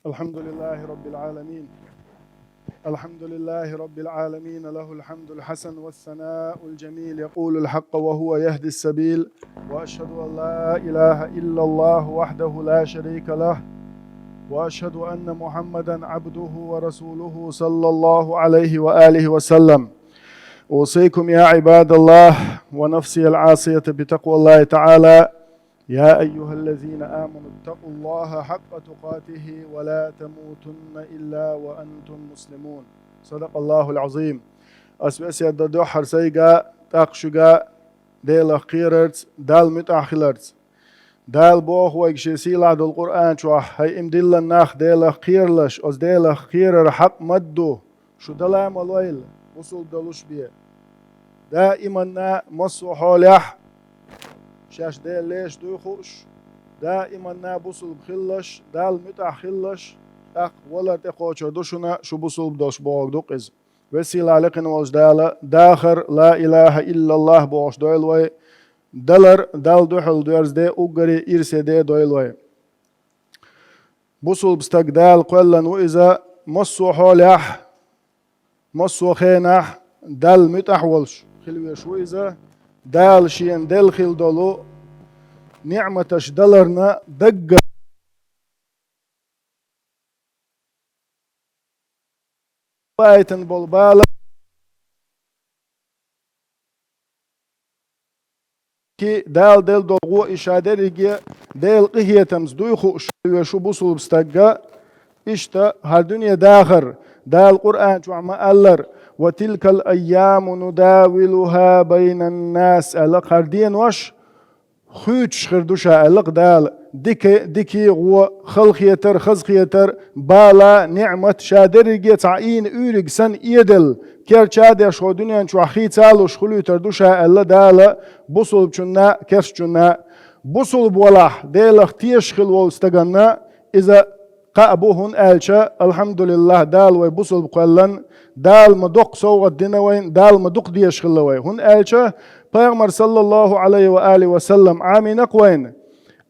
الحمد لله رب العالمين. الحمد لله رب العالمين، له الحمد الحسن والثناء الجميل، يقول الحق وهو يهدي السبيل، وأشهد أن لا إله إلا الله وحده لا شريك له، وأشهد أن محمدا عبده ورسوله صلى الله عليه وآله وسلم. أوصيكم يا عباد الله ونفسي العاصية بتقوى الله تعالى. يا أيها الذين آمنوا اتقوا الله حق تقاته ولا تموتن إلا وأنتم مسلمون. صدق الله العظيم. أسبس يددو حرسيقا تاقشقا ديل خيرت دال متأخلرت دال بوخ ويكشيسي لعد القرآن شوح هاي امدل الناخ ديل خيرلش أز ديل خير حق مدو شو دلام الويل وصول دلوش بيه دائما مصو حوليح شاش ديل ليش دوخوش دائما نابوصل بخلش دال متع خلش اق ولا تقوش دوشنا شو بوصل بدوش بوغ دوقز وسيلة لقن والش دالا داخر لا إله إلا الله بوش دويلوي دلر دال دوحل دويرز دي اوغري إرسي دي دويلوي بوصل بستق دال قولن وإذا مصو حوليح مصو خينح دال متع والش خلوية شو إذا دال شين دل خيل دولو نعمتش دلرنا دق بايتن بالبالة كي دال دل دوغو إشادة ريجي دل قهية تمز دويخو شو بوصل بستقا إشتا هالدنيا داخر دال قرآن شو عم ألر وتلك الأيام نداولها بين الناس ألق هردين وش خوش خردوشا ألق دال ديكي غو خلخيتر خزخيتر بالا نعمة شادرجي تعين أورج سن إيدل كير شادر شو دنيا شو أخي تالوش خلو تردوشا ألا دال بوصل بشنا كرش شنا بوصل بولاح ديل اختيش خلو استغنى إذا قابوهن ألشا الحمد لله دال ويبوصل بقلن دال مدق سوغ الدينوين دال مدق ديش خلوي هن ألشا پیغمبر صلى الله عليه وآله وسلم عامي نقوين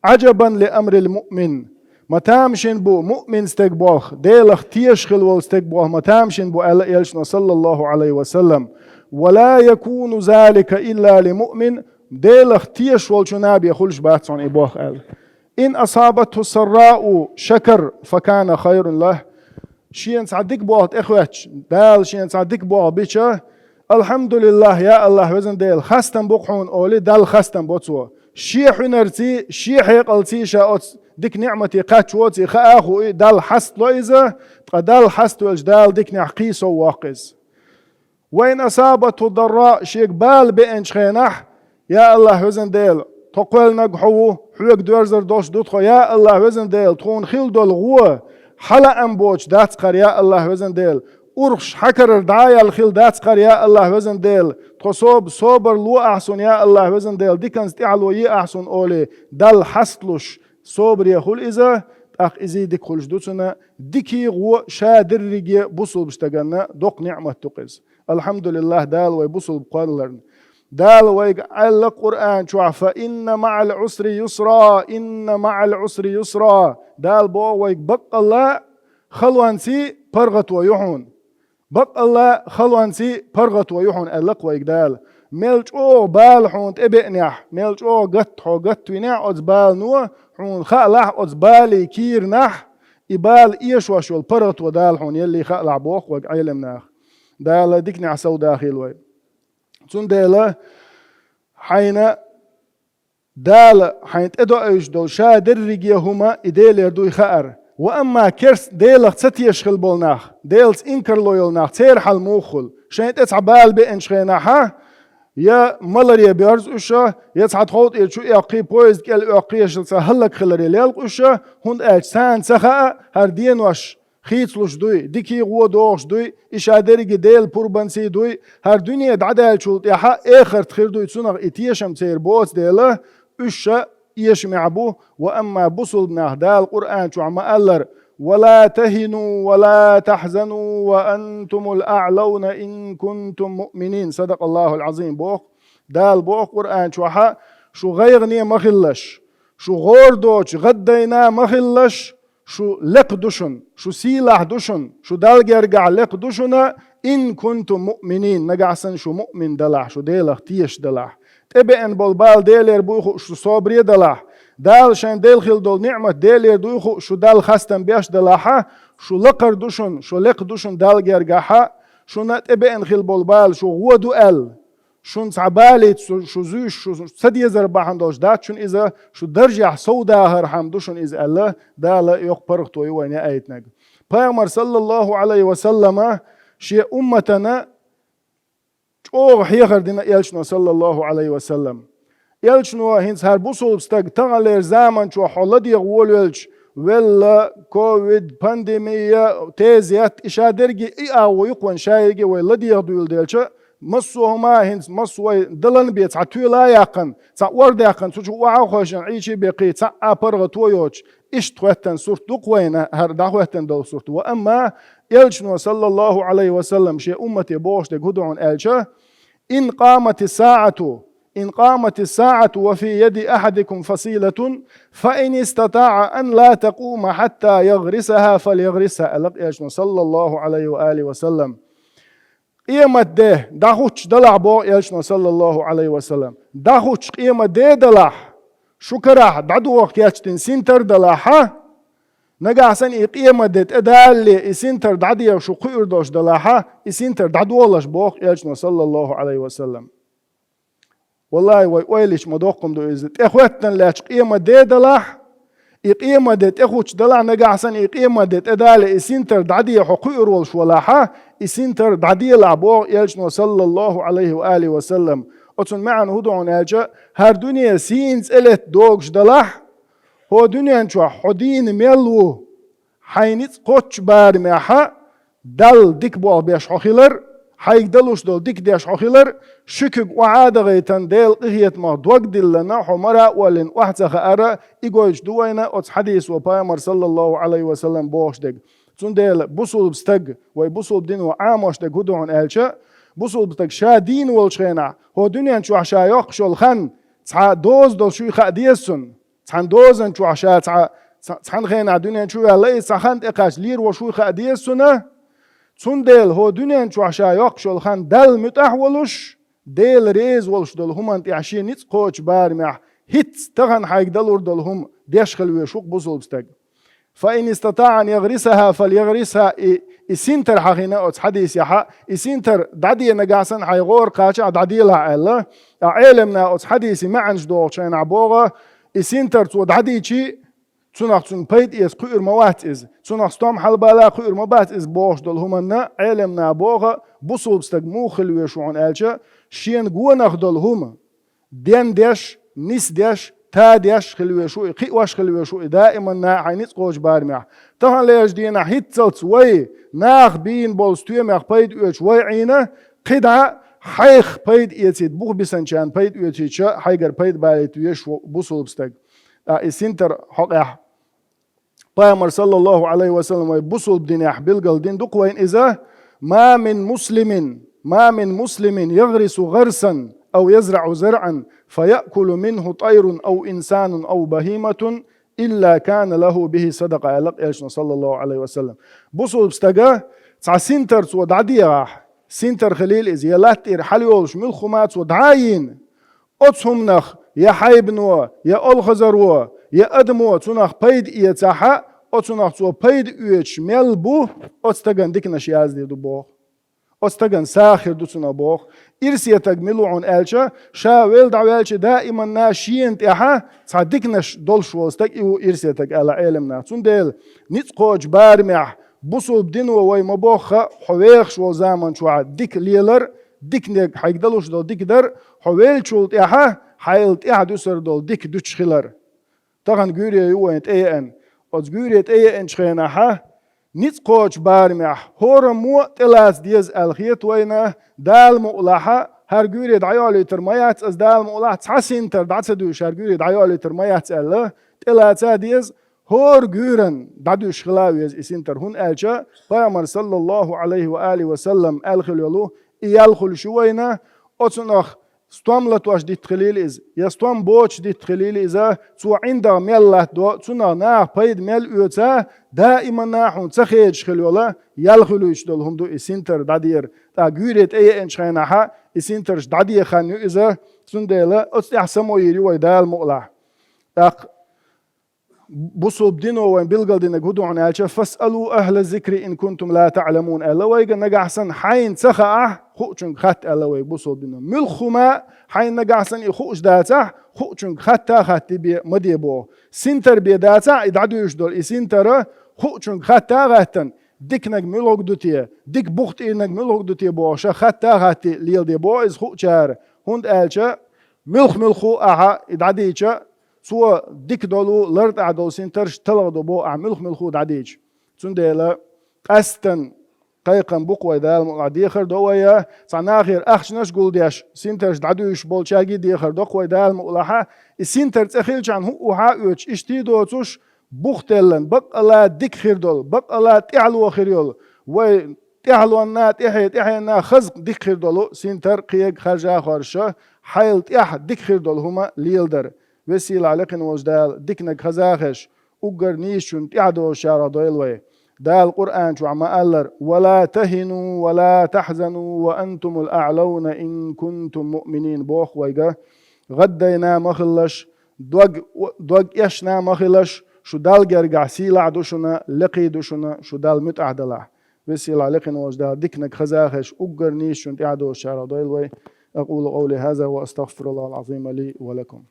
عجبا لأمر المؤمن متامشن بو مؤمن استقبوخ ديل اختيش خلو استقبوخ متامشن بو ألا يلشنا صلى الله عليه وسلم ولا يكون ذلك إلا لمؤمن ديل اختيش والشناب يخلش باتسون إبوخ أل إن أصابته السراء شكر فكان خير له شين صدق بوخت إخواتش دال شين صدق بوخ بيشه الحمد لله يا الله وزن ديل خستن بقحون أولي دال خستن بوتسو شيح نرتي شيح يقلتي شاوت ديك نعمتي قاتشوتي خاخو دال حست لويزة دال حست والجدال ديك نعقيسو واقز وين أصابته الضراء شيك بال بإنش خينح يا الله وزن ديل تقول نقحو حلق دورزر دوش دوتخو يا الله وزن ديل تخون خيل دول غوة حلا أمبوش داتقر يا الله وزن ديل أرخش حكر دعايا الخيل داتقر يا الله وزن ديل تصوب صوبر لو أحسن يا الله وزن ديل دي كان استعلو ي أحسن أولي دل حسلوش صوبر يخول إذا أخ إزي ديك خلش دوتنا ديكي غو شادر ريجي بوصل بشتغلنا دوق نعمة تقز الحمد لله دال ويبوصل بقادلرن دال ويقال القرآن شوع فإن مع العسر يسرا إن مع العسر يسرا دال بو ويقبق الله خلوانسي برغت ويحون بق الله خلوانسي برغت ويحون ألق ويقدال ملج او بال حون تبئنح ملج او قط حو قط وينح أز بال نو حون خلح أز بالي كير نح إبال إيش وشول برغت ودال حون يلي خلع بوخ وقعيلم ناخ دال ديك نعسو داخل وي تون دال حين دال حين تدو ايش دول شادر رجيه هما إديل يردو خأر وأما كرس ديل ستيش خل بولناخ ديلز إنكر لويلناخ تير حل موخل شين تتعبال بإنش خيناها يا ملريا بيرز أشا يتعد خوت إلشو إعقي بويز كال إعقيش هلك خلري ليلق أشا هند أجسان سخاء هردين وش خيتلوش دوي ديكي غو دوش دوي إشادري ديل بوربانسي دوي هر دنيا دعدال شولت يحا آخر تخير دوي تسونغ إتيشم تير بوز ديله أشا يشمع بو وأما بصل بناه القرآن شو عم ألر ولا تهنوا ولا تحزنوا وأنتم الأعلون إن كنتم مؤمنين صدق الله العظيم بوق دال بوق قرآن شو غيرني مخلش شو غوردوش غدينا مخلش شو لق دشن شو سيلاح دشن شو دال جرجع لق دشنا إن كنتم مؤمنين نجعسن شو مؤمن دلح شو ديلخ تيش دلح تبعن بالبال ديلر بوخو شو صابري دلح دال شان ديل خيل دول نعمة ديلر دوخو شو دال خستن بيش دلحة شو لقر دشن شو لق دشن دال جرجعها شو نتبعن خيل بالبال شو هو دوال شون عبالت شو زوش شو سدي زرباحن دوش دات شون إذا شو درجة سودا هرحم دوشون إذا الله دالا يقبرق توي وين آيتنا پیغمبر صلى الله عليه وسلم شيء أمتنا أو حيخر دينا يلشنا صلى الله عليه وسلم يلشنا هنس هر بوصل بستق تغلر زمن شو حولدي غول يلش ولا كوفيد بانديميا تيزيات إشادرجي إي أو يقوان شايرجي ولا دي يغدو يلدلش مسوهما هنس مسوي دلن بيت عتوي لا يقن ورد يقن سوچ وعو خوشن عيشي بقي أبرغ تويوش إش توهتن سورت دقوين هر دعوهتن دل سورت وأما يلشنو صلى الله عليه وسلم شيء أمتي بوش دي قدعون ألشا إن قامت الساعة وفي يد أحدكم فصيلة فإن استطاع أن لا تقوم حتى يغرسها فليغرسها ألق يلشنو صلى الله عليه وآله وسلم قيمة ده داخوش دلع بو يلشنا صلى الله عليه وسلم داخوش قيمة ده دلع شكرا دعدو وقت يشتن سنتر دلعها نجا سن قيمة ده تدال سنتر دعدي وشو قير دوش دلعها سنتر دعدو والله بو يلشنا صلى الله عليه وسلم والله ويلش مدوقكم دو إزت إخوتنا لاش قيمة ده دلع إقيمة ده تأخوش دلع نجا سن إقيمة ده تدال سنتر دعدي حقير والش ولاها إسنتر دعدي لعبو يلشنو صلى الله عليه وآله وسلم أتون معنا هدوعون أجا هر دنيا سينز إلت دوغش دلح هو دنيا انشو حدين ميلو حينيت قوش بار معها دل ديك بوال بيش حخيلر حيك دلوش دل ديك ديش حخيلر شكك وعادة غيتان ديل إهيت ما دوغ دلنا حمرا ولن وحتخ أرى إيقوش دوينة أتس حديث وبايمر صلى الله عليه وسلم بوش ديك تندل بوصل بستق ويبوصل بدين وعامش دقودون ألشة بوصل بستق شادين والشينا هو دنيا شو عشا يقشل خن تع دوز دول شو خديسون تع دوزن شو عشا تع خينا دنيا شو يلاقي سخنت إقاش لير وشو خديسونه تندل هو دنيا شو عشا يقشل خن دل متأحولش دل ريز والش دول هم أنت عشان نتقوش بارمح هيت تغن حيق دلور دول هم ديشخل ويشوق بوصل بستق فإن استطاع أن يغرسها فليغرسها إسنتر حقنا حديث يحا إسنتر دعدي نجاسن حيغور قاشع دعدي لا الله علمنا حديث معنج دوغشين عبوغا إسنتر تو دعدي شي تناق تن بيت إز قير موات إز تناق ستام حلبالا قير موات إز بوش دول همنا علمنا بوغا بصول بستقمو خلوي شوعون ألشا شين قوناق دول هم دين ديش نس ديش تاديش خلوي شو قيواش خلوي شو دائما ناحينيت قوش بارمح طبعا ليش دينا هيتزلت وي ناخ بين بولستوي مخ بيد اوش وي عينه قدع حيخ بيد يتيد بوخ بسنشان بيد اوتيتشا حيقر بيد باليت ويش بوصل بستق السنتر حقح بايمر صلى الله عليه وسلم ويبوصل بدينيح بلقل دين دقوين إذا ما من مسلم يغرس غرسا أو يزرع زرعا فيأكل منه طير أو إنسان أو بهيمة إلا كان له به صدقة يلق صلى الله عليه وسلم بصوا بستقى تع سنتر ودعدي سنتر خليل إذ يلات إرحاليولش ملخمات ودعاين أتهم نخ يا حيبنوا يا ألخزروا يا أدموا تنخ بيد إيتاحا أتنخ تو بيد إيتش ملبو أتستقى ديك نشياز دي دبوخ أستغن ساخر دوتنا بوخ إرسيتك ملوعون ألشا شاويل دعوالش دائما ناشين تيحا صدقناش دولش والستك إيو إرسيتك على علمنا تندل نتقوج بارمح بوصل بدينو وي مبوخة حويخ شو زامن شو ديك ليلر ديك نيك حيقدلوش دول ديك در حويل شو تيحا حيل تيحا دوسر دول ديك دوتش خلر طغن قوري يوين تأيئن وز تأيئن شخيناها نتقوش بارمح هور مو تلاس ديز الخيط وينه دال مؤلحة هرجوري دعيالي ترميات از دال مؤلحة تحسين تر دعت دوش هرجوري دعيالي ترميات الله تلاس ديز هور جورن دعوش خلاوي از اسنتر هون الجا بيامر صلى الله عليه وآله وسلم الخلولو يالخل شوينه أتنخ ستوم لتوش دي تخليل إز يستوم بوش دي تخليل إذا تو عندها ميل دو تنا نا بيد ميل يوتا دائما ناحون تخيج خلولا يلخلو يشدل هم دو إسنتر دادير تا جوريت أي إنشينها إسنترش دادير خانو إذا سندلا أستحسمو يري ويدال مؤلح تاق بصوب دينو وين بيلقل دينك هدو عن فاسألوا أهل الذكر إن كنتم لا تعلمون ألا ويجا نجحسن حين سخاء خوشن خت ألا ويج بصوب دينو ملخما حين نجحسن يخوش داتا خوشن خت بي مديبو سنتر بي داتا يدعدو يشدول إسنتر خوشن خت غتن ديك نج ملوك دوتي ديك بوخت نج ملوك دوتي بوشا خت ليل دي بو إز خوشار هند ألشا ملخو أها يدعديشا سو ديك دولو لرد عدول سنترش تلغدو بو أعملخ ملخود عديج سنديلا أستن قيقن بقوة دال مقعديخر دويا صناخير أخشنش قول ديش سنترش دعدوش بولشاقي ديخر دوقوة دال مقلحة السنتر تخيلش عن هو حاوش اشتيدو توش بوختلن بق الله ديك خير دول بق الله تعلو خيريول وي تعلو النا تحينا خزق ديك خير دولو سنتر قيق خرجا خارشة حيل تح ديك خير دول هما ليلدر وسيل عليكن وجدال ديكنك خزاخش أجر نيشون تعدو شارع دويلوي دال القرآن شو عم قالر ولا تهنوا ولا تحزنوا وأنتم الأعلون إن كنتم مؤمنين بوخ ويجا غدينا مخلش دوج يشنا مخلش شو دال جرجع سيلع دوشنا لقي دوشنا شو دال متعدلا وسيل عليكن وجدال ديكنك خزاخش أجر نيشون تعدو شارع دويلوي أقول قولي هذا وأستغفر الله العظيم لي ولكم